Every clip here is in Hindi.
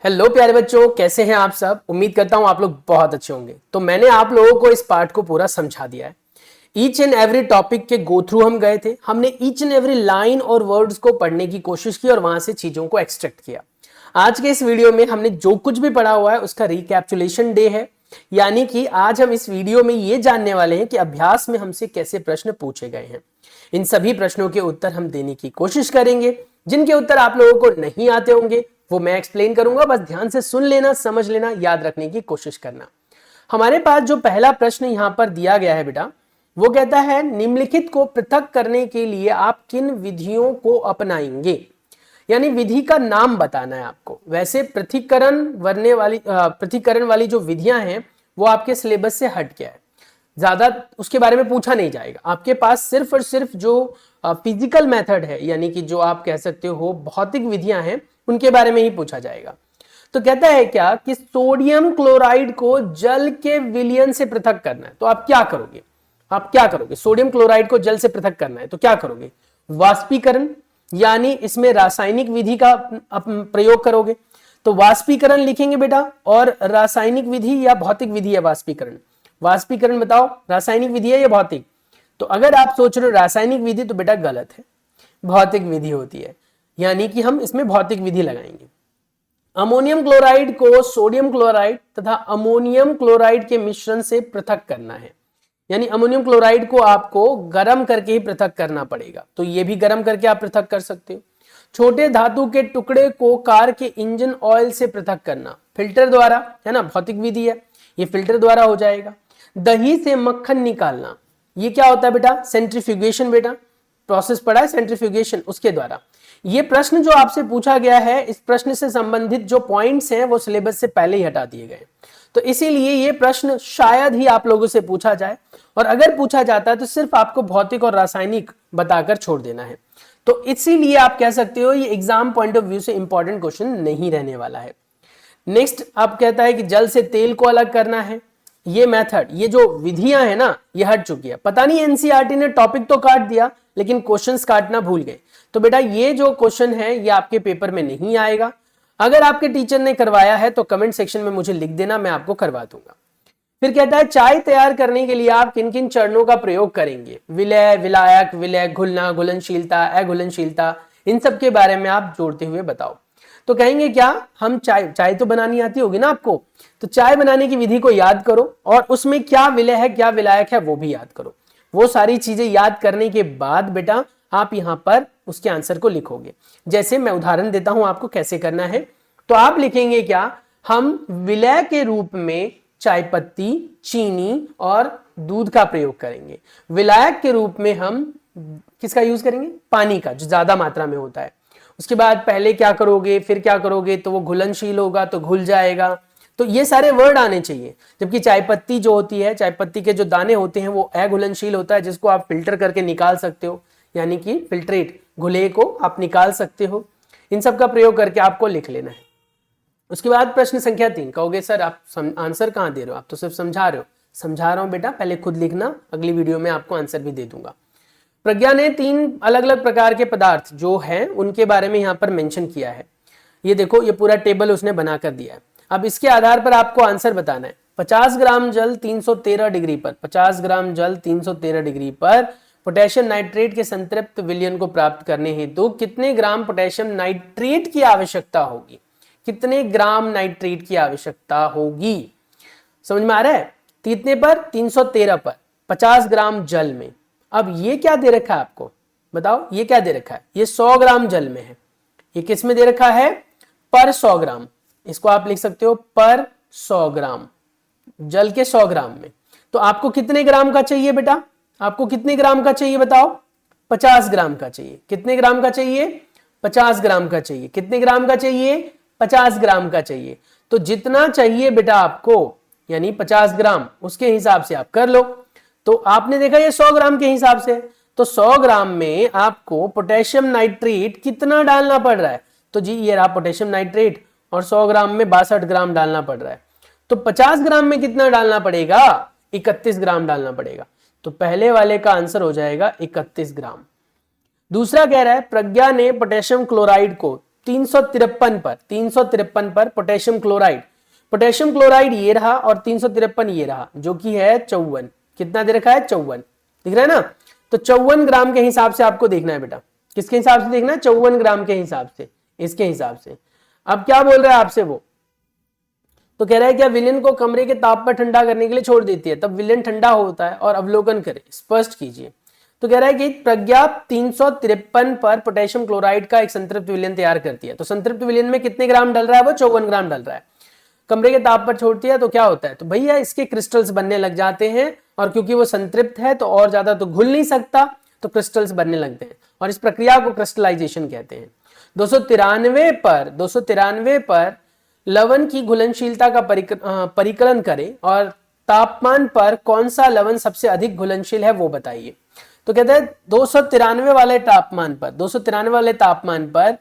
हेलो प्यारे बच्चों, कैसे हैं आप सब। उम्मीद करता हूं आप लोग बहुत अच्छे होंगे। तो मैंने आप लोगों को इस पार्ट को पूरा समझा दिया है। ईच एंड एवरी टॉपिक के गो थ्रू हम गए थे। हमने ईच एंड एवरी लाइन और वर्ड्स को पढ़ने की कोशिश की और वहां से चीजों को एक्सट्रैक्ट किया। आज के इस वीडियो में हमने जो कुछ भी पढ़ा हुआ है उसका रिकैप्चुलेशन डे है, यानी कि आज हम इस वीडियो में ये जानने वाले हैं कि अभ्यास में हमसे कैसे प्रश्न पूछे गए हैं। इन सभी प्रश्नों के उत्तर हम देने की कोशिश करेंगे। जिनके उत्तर आप लोगों को नहीं आते होंगे वो मैं एक्सप्लेन करूंगा, बस ध्यान से सुन लेना, समझ लेना, याद रखने की कोशिश करना। हमारे पास जो पहला प्रश्न यहां पर दिया गया है बेटा, वो कहता है निम्नलिखित को पृथक करने के लिए आप किन विधियों को अपनाएंगे। यानी विधि का नाम बताना है आपको। वैसे पृथक्करण वाली जो विधियां हैं वो आपके सिलेबस से हट गया है, ज्यादा उसके बारे में पूछा नहीं जाएगा। आपके पास सिर्फ और सिर्फ जो फिजिकल मेथड है, यानी कि जो आप कह सकते हो भौतिक विधियां हैं, उनके बारे में ही पूछा जाएगा। तो कहता है क्या कि सोडियम क्लोराइड को जल के विलयन से पृथक करना है। तो आप क्या करोगे? सोडियम क्लोराइड को जल से पृथक करना है तो क्या करोगे? वाष्पीकरण, यानी इसमें रासायनिक विधि का प्रयोग करोगे। तो वाष्पीकरण लिखेंगे बेटा। और रासायनिक विधि या भौतिक विधि है वाष्पीकरण बताओ, रासायनिक विधि है या भौतिक? तो अगर आप सोच रहे हो रासायनिक विधि तो बेटा गलत है, भौतिक विधि होती है, यानी कि हम इसमें भौतिक विधि लगाएंगे। अमोनियम क्लोराइड को सोडियम क्लोराइड तथा अमोनियम क्लोराइड के मिश्रण से पृथक करना है, यानी अमोनियम क्लोराइड को आपको गर्म करके ही पृथक करना पड़ेगा। तो ये भी गर्म करके आप पृथक कर सकते हो। छोटे धातु के टुकड़े को कार के इंजन ऑयल से पृथक करना, फिल्टर द्वारा, है ना, भौतिक विधि है, ये फिल्टर द्वारा हो जाएगा। दही से मक्खन निकालना, ये क्या होता है बेटा? सेंट्रीफ्यूगेशन। बेटा प्रोसेस पढ़ा है सेंट्रीफ्यूगेशन, उसके द्वारा। ये प्रश्न जो आपसे पूछा गया है, इस प्रश्न से संबंधित जो पॉइंट्स हैं वो सिलेबस से पहले ही हटा दिए गए, तो इसीलिए ये प्रश्न शायद ही आप लोगों से पूछा जाए, और अगर पूछा जाता है तो सिर्फ आपको भौतिक और रासायनिक बताकर छोड़ देना है। तो इसीलिए आप कह सकते हो ये एग्जाम पॉइंट ऑफ व्यू से इंपॉर्टेंट क्वेश्चन नहीं रहने वाला है। नेक्स्ट आप कहता है कि जल से तेल को अलग करना है। ये मेथड, ये जो विधियां है ना, ये हट चुकी है। पता नहीं एनसीईआरटी ने टॉपिक तो काट दिया लेकिन क्वेश्चंस काटना भूल गए। तो बेटा ये जो क्वेश्चन है ये आपके पेपर में नहीं आएगा। अगर आपके टीचर ने करवाया है तो कमेंट सेक्शन में मुझे लिख देना, मैं आपको करवा दूंगा। फिर कहता है चाय तैयार करने के लिए आप किन किन चरणों का प्रयोग करेंगे? विलय, विलायक, विलय, घुलना, घुलनशीलता, अघुलनशीलता, इन सब के बारे में आप जोड़ते हुए बताओ। तो कहेंगे क्या, हम चाय तो बनानी आती होगी ना आपको, तो चाय बनाने की विधि को याद करो और उसमें क्या विलय है क्या विलायक है वो भी याद करो। वो सारी चीजें याद करने के बाद बेटा आप यहां पर उसके आंसर को लिखोगे। जैसे मैं उदाहरण देता हूं आपको कैसे करना है। तो आप लिखेंगे क्या, हम विलय के रूप में चाय पत्ती, चीनी और दूध का प्रयोग करेंगे। विलायक के रूप में हम किसका यूज करेंगे? पानी का, जो ज्यादा मात्रा में होता है। उसके बाद पहले क्या करोगे फिर क्या करोगे, तो वो घुलनशील होगा तो घुल जाएगा। तो ये सारे वर्ड आने चाहिए। जबकि चाय पत्ती जो होती है, चाय पत्ती के जो दाने होते हैं वो अघुलनशील होता है, जिसको आप फिल्टर करके निकाल सकते हो, यानी कि फिल्ट्रेट, घुले को आप निकाल सकते हो। इन सब का प्रयोग करके आपको लिख लेना है। उसके बाद प्रश्न संख्या 3, कहोगे सर आप आंसर कहां दे रहे हो, आप तो सिर्फ समझा रहे हो। समझा रहा हूं बेटा, पहले खुद लिखना, अगली वीडियो में आपको आंसर भी दे दूंगा। प्रज्ञा ने 3 अलग अलग प्रकार के पदार्थ जो हैं उनके बारे में यहां पर मेंशन किया है। ये देखो, ये पूरा टेबल उसने बनाकर दिया है। अब इसके आधार पर आपको आंसर बताना है। 50 ग्राम जल 313 डिग्री पर, 50 ग्राम जल 313 डिग्री पर पोटेशियम नाइट्रेट के संतृप्त विलयन को प्राप्त करने हेतु कितने ग्राम पोटेशियम नाइट्रेट की आवश्यकता होगी? कितने ग्राम नाइट्रेट की आवश्यकता होगी? समझ में आ रहा है? कितने पर? 313 पर, 50 ग्राम जल में। अब ये क्या दे रखा है आपको, बताओ ये क्या दे रखा है? ये 100 ग्राम जल में है। ये किस में दे रखा है? पर 100 ग्राम। इसको आप लिख सकते हो पर 100 ग्राम, जल के 100 ग्राम में। तो आपको कितने ग्राम का चाहिए बेटा? आपको कितने ग्राम का चाहिए बताओ? 50 ग्राम का चाहिए। कितने ग्राम का चाहिए? 50 ग्राम का चाहिए। कितने ग्राम का चाहिए? 50 ग्राम का चाहिए। तो जितना चाहिए बेटा आपको, यानी 50 ग्राम, उसके हिसाब से आप कर लो। तो आपने देखा ये 100 ग्राम के हिसाब से, तो 100 ग्राम में आपको पोटेशियम नाइट्रेट कितना डालना पड़ रहा है? तो जी ये रहा पोटेशियम नाइट्रेट, और 100 ग्राम में 62 ग्राम डालना पड़ रहा है। तो 50 ग्राम में कितना डालना पड़ेगा? 31 ग्राम डालना पड़ेगा। तो पहले वाले का आंसर हो जाएगा 31 ग्राम। दूसरा कह रहा है प्रज्ञा ने पोटेशियम क्लोराइड को 353 पर पोटेशियम क्लोराइड ये रहा और 353 ये रहा, जो कि है 54। कितना दे रखा है? 54 दिख रहा है ना। तो 54 ग्राम के हिसाब से आपको देखना है बेटा। किसके हिसाब से देखना है? 54 ग्राम के हिसाब से, इसके हिसाब से। अब क्या बोल रहा है आपसे वो, तो कह रहा है क्या विलेन को कमरे के ताप पर ठंडा करने के लिए छोड़ देती है, तब विलेन ठंडा होता है और अवलोकन करे, स्पष्ट कीजिए। तो कह रहा है कि प्रज्ञा 353 पर पोटेशियम क्लोराइड का एक संतृप्त विलेन तैयार करती है। तो संतृप्त विलेन में कितने ग्राम डल रहा है? वो 54 ग्राम डल रहा है। कमरे के ताप पर छोड़ती है तो क्या होता है? तो भैया इसके क्रिस्टल्स बनने लग जाते हैं, और क्योंकि वो संतृप्त है तो और ज्यादा तो घुल नहीं सकता, तो क्रिस्टल्स बनने लगते हैं, और इस प्रक्रिया को क्रिस्टलाइजेशन कहते हैं। 293 पर लवण की घुलनशीलता का परिकलन करें और तापमान पर कौन सा लवण सबसे अधिक घुलनशील है वो बताइए। तो कहते हैं 293 वाले तापमान पर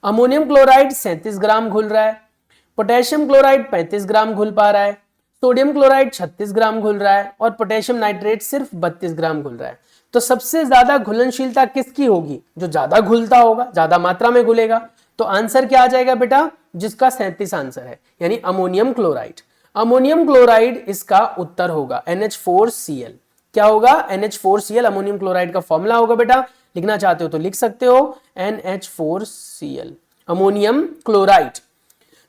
अमोनियम क्लोराइड 37 ग्राम घुल रहा है, पोटेशियम क्लोराइड 35 ग्राम घुल पा रहा है, सोडियम क्लोराइड 36 ग्राम घुल रहा है, और पोटेशियम नाइट्रेट सिर्फ 32 ग्राम घुल रहा है। तो सबसे ज्यादा घुलनशीलता किसकी होगी? जो ज्यादा घुलता होगा, ज्यादा मात्रा में घुलेगा। तो आंसर क्या आ जाएगा बेटा? जिसका 37 आंसर है, यानी अमोनियम क्लोराइड। अमोनियम क्लोराइड इसका उत्तर होगा, NH4Cl। क्या होगा? NH4Cl अमोनियम क्लोराइड का फॉर्मूला होगा बेटा। लिखना चाहते हो तो लिख सकते हो, NH4Cl अमोनियम क्लोराइड।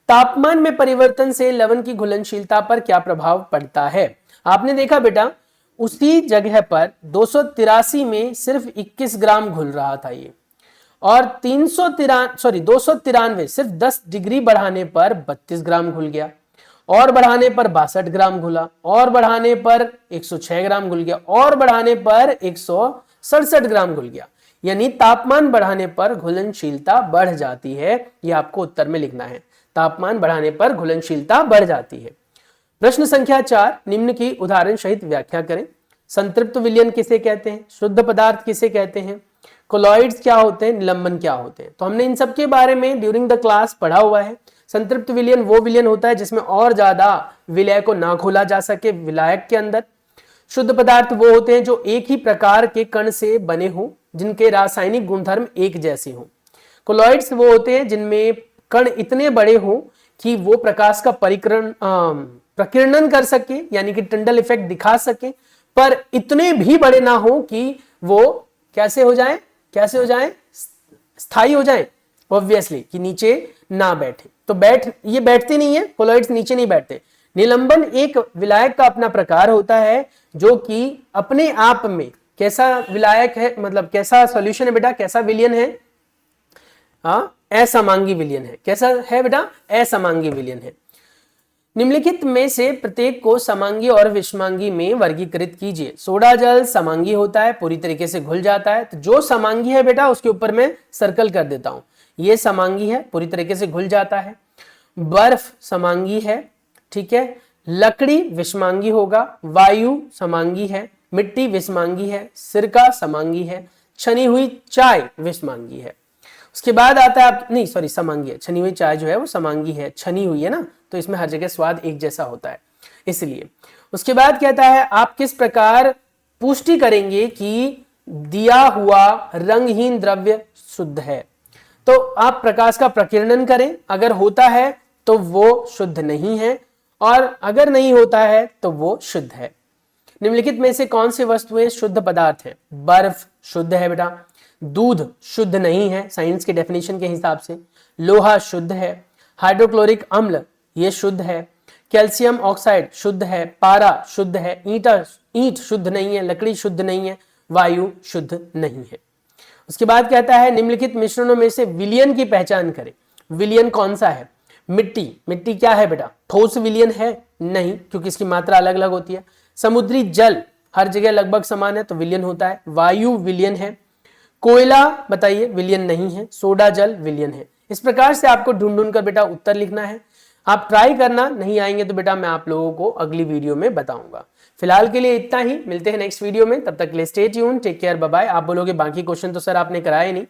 तापमान में परिवर्तन से लवण की घुलनशीलता पर क्या प्रभाव पड़ता है? आपने देखा बेटा, उसी जगह पर 283 में सिर्फ 21 ग्राम घुल रहा था ये, और 293 सिर्फ 10 डिग्री बढ़ाने पर 32 ग्राम घुल गया, और बढ़ाने पर 62 ग्राम घुला, और बढ़ाने पर 106 ग्राम घुल गया, और बढ़ाने पर 167 ग्राम घुल गया। यानी तापमान बढ़ाने पर घुलनशीलता बढ़ जाती है। ये आपको उत्तर में लिखना है, तापमान बढ़ाने पर घुलनशीलता बढ़ जाती है। प्रश्न संख्या 4, निम्न की उदाहरण सहित व्याख्या करें। संतृप्त विलयन किसे कहते हैं? शुद्ध पदार्थ किसे कहते हैं? कोलॉइड्स क्या होते हैं? निलंबन क्या होते हैं? तो हमने इन सब के बारे में ड्यूरिंग द क्लास पढ़ा हुआ है। संतृप्त विलयन वो विलयन होता है जिसमें और ज्यादा विलय को ना खोला जा सके विलायक के अंदर। शुद्ध पदार्थ वो होते हैं जो एक ही प्रकार के कण से बने हों, जिनके रासायनिक गुणधर्म एक जैसे हों। कोलॉइड्स वो होते हैं जिनमें कण इतने बड़े हों कि वो प्रकाश का प्रकीर्णन कर सके, यानी कि टंडल इफेक्ट दिखा सके, पर इतने भी बड़े ना हो कि वो कैसे हो जाए, स्थायी हो जाए, ऑब्वियसली कि नीचे ना बैठे। तो ये बैठते नहीं है, कोलॉइड्स नीचे नहीं बैठते। निलंबन एक विलायक का अपना प्रकार होता है जो कि अपने आप में कैसा विलायक है, मतलब कैसा सॉल्यूशन है बेटा, कैसा विलयन है? असमांगी विलयन है। कैसा है बेटा? असमांगी विलयन है। निम्नलिखित में से प्रत्येक को समांगी और विषमांगी में वर्गीकृत कीजिए। सोडा जल समांगी होता है, पूरी तरीके से घुल जाता है। तो जो समांगी है बेटा उसके ऊपर मैं सर्कल कर देता हूं। ये समांगी है, पूरी तरीके से घुल जाता है। बर्फ समांगी है, ठीक है। लकड़ी विषमांगी होगा, वायु समांगी है, मिट्टी विषमांगी है, सिरका समांगी है, छनी हुई चाय विषमांगी है। उसके बाद आता है नहीं सॉरी समांगी है, छनी हुई चाय जो है वो समांगी है, छनी हुई है ना, तो इसमें हर जगह स्वाद एक जैसा होता है इसलिए। उसके बाद कहता है आप किस प्रकार पुष्टि करेंगे कि दिया हुआ रंगहीन द्रव्य शुद्ध है? तो आप प्रकाश का प्रकीर्णन करें, अगर होता है तो वो शुद्ध नहीं है, और अगर नहीं होता है तो वो शुद्ध है। निम्नलिखित में से कौन सी वस्तुएं शुद्ध पदार्थ है? बर्फ शुद्ध है बेटा, दूध शुद्ध नहीं है साइंस के डेफिनेशन के हिसाब से, लोहा शुद्ध है, हाइड्रोक्लोरिक अम्ल ये शुद्ध है, कैल्शियम ऑक्साइड शुद्ध है, पारा शुद्ध है, ईंट शुद्ध नहीं है, लकड़ी शुद्ध नहीं है, वायु शुद्ध नहीं है। उसके बाद कहता है निम्नलिखित मिश्रणों में से विलयन की पहचान करें। विलयन कौन सा है? मिट्टी क्या है बेटा? ठोस विलयन है? नहीं, क्योंकि इसकी मात्रा अलग अलग होती है। समुद्री जल हर जगह लगभग समान है तो विलयन होता है। वायु विलयन है। कोयला बताइए विलयन नहीं है। सोडा जल विलयन है। इस प्रकार से आपको ढूंढ कर बेटा उत्तर लिखना है। आप ट्राई करना, नहीं आएंगे तो बेटा मैं आप लोगों को अगली वीडियो में बताऊंगा। फिलहाल के लिए इतना ही, मिलते हैं नेक्स्ट वीडियो में, तब तक के लिए stay tune, take care, bye bye. आप बोलोगे बाकी क्वेश्चन तो सर आपने कराए नहीं।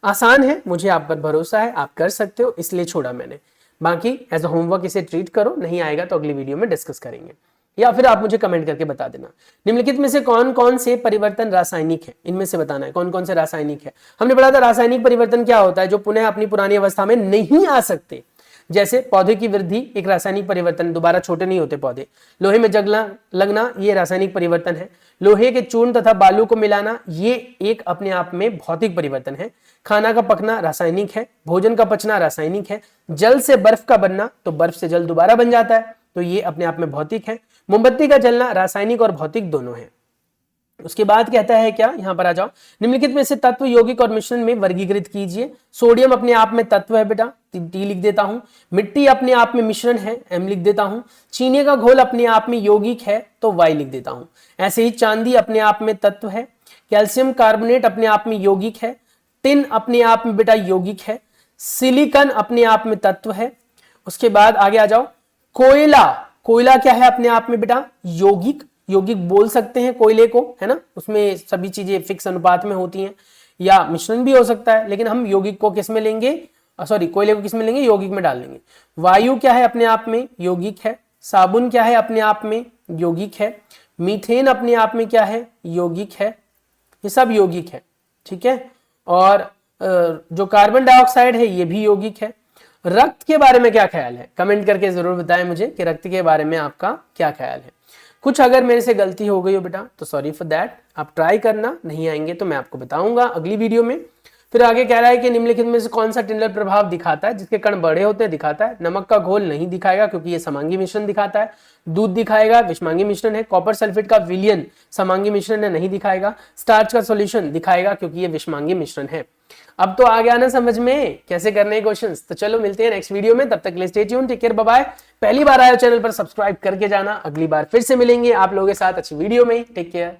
आसान है, मुझे आप पर भरोसा है, आप कर सकते हो, इसलिए छोड़ा मैंने। बाकी एज अ होमवर्क इसे ट्रीट करो, नहीं आएगा तो अगली वीडियो में डिस्कस करेंगे। या फिर आप मुझे कमेंट करके बता देना। निम्नलिखित में से कौन कौन से परिवर्तन रासायनिक है, इनमें से बताना है कौन कौन से रासायनिक है। हमने पढ़ा था रासायनिक परिवर्तन क्या होता है, जो पुनः अपनी पुरानी अवस्था में नहीं आ सकते। जैसे पौधे की वृद्धि एक रासायनिक परिवर्तन, दोबारा छोटे नहीं होते पौधे। लोहे में जंग लगना ये रासायनिक परिवर्तन है। लोहे के चूर्ण तथा बालू को मिलाना ये एक अपने आप में भौतिक परिवर्तन है। खाना का पकना रासायनिक है। भोजन का पचना रासायनिक है। जल से बर्फ का बनना, तो बर्फ से जल दोबारा बन जाता है, तो ये अपने आप में भौतिक है। मोमबत्ती का जलना रासायनिक और भौतिक दोनों है। उसके बाद कहता है क्या, यहां पर आ जाओ, निम्नलिखित में से तत्व यौगिक और मिश्रण में वर्गीकृत कीजिए। सोडियम अपने आप में तत्व है बेटा, टी लिख देता हूं। मिट्टी अपने आप में मिश्रण है, एम लिख देता हूं। चीनी का घोल अपने आप में यौगिक है, तो वाई लिख देता हूं। ऐसे ही चांदी अपने आप में तत्व है। कैल्शियम कार्बोनेट अपने आप में यौगिक है। टिन अपने आप में बेटा यौगिक है। सिलिकॉन अपने आप में तत्व है। उसके बाद आगे आ जाओ, कोयला, कोयला क्या है अपने आप में बेटा, यौगिक, यौगिक बोल सकते हैं कोयले को, है ना, उसमें सभी चीजें फिक्स अनुपात में होती हैं, या मिश्रण भी हो सकता है, लेकिन हम यौगिक को किस में लेंगे, सॉरी कोयले को किस में लेंगे, यौगिक में डाल लेंगे। वायु क्या है अपने आप में, यौगिक है। साबुन क्या है अपने आप में, यौगिक है। मीथेन अपने आप में क्या है, यौगिक है। ये सब यौगिक है, ठीक है। और जो कार्बन डाइऑक्साइड है ये भी यौगिक है। रक्त के बारे में क्या ख्याल है, कमेंट करके जरूर बताएं मुझे कि रक्त के बारे में आपका क्या ख्याल है। कुछ अगर मेरे से गलती हो गई हो बेटा तो सॉरी फॉर दैट, आप ट्राई करना, नहीं आएंगे तो मैं आपको बताऊंगा अगली वीडियो में। फिर आगे कह रहा है कि निम्नलिखित में से कौन सा टिंडल प्रभाव दिखाता है, जिसके कण बड़े होते हैं दिखाता है। नमक का घोल नहीं दिखाएगा क्योंकि ये समांगी मिश्रण दिखाता है। दूध दिखाएगा, विषमांगी मिश्रण है। कॉपर सल्फेट का विलयन समांगी मिश्रण है, नहीं दिखाएगा। स्टार्च का सॉल्यूशन दिखाएगा क्योंकि ये विषमांगी मिश्रण है। अब तो आ गया ना समझ में कैसे करने हैं क्वेश्चंस। तो चलो मिलते हैं नेक्स्ट वीडियो में, तब तक के लिए stay tune, take care, bye bye. पहली बार आए हो चैनल पर सब्सक्राइब करके जाना, अगली बार फिर से मिलेंगे आप लोगों के साथ अच्छी वीडियो में। Take care.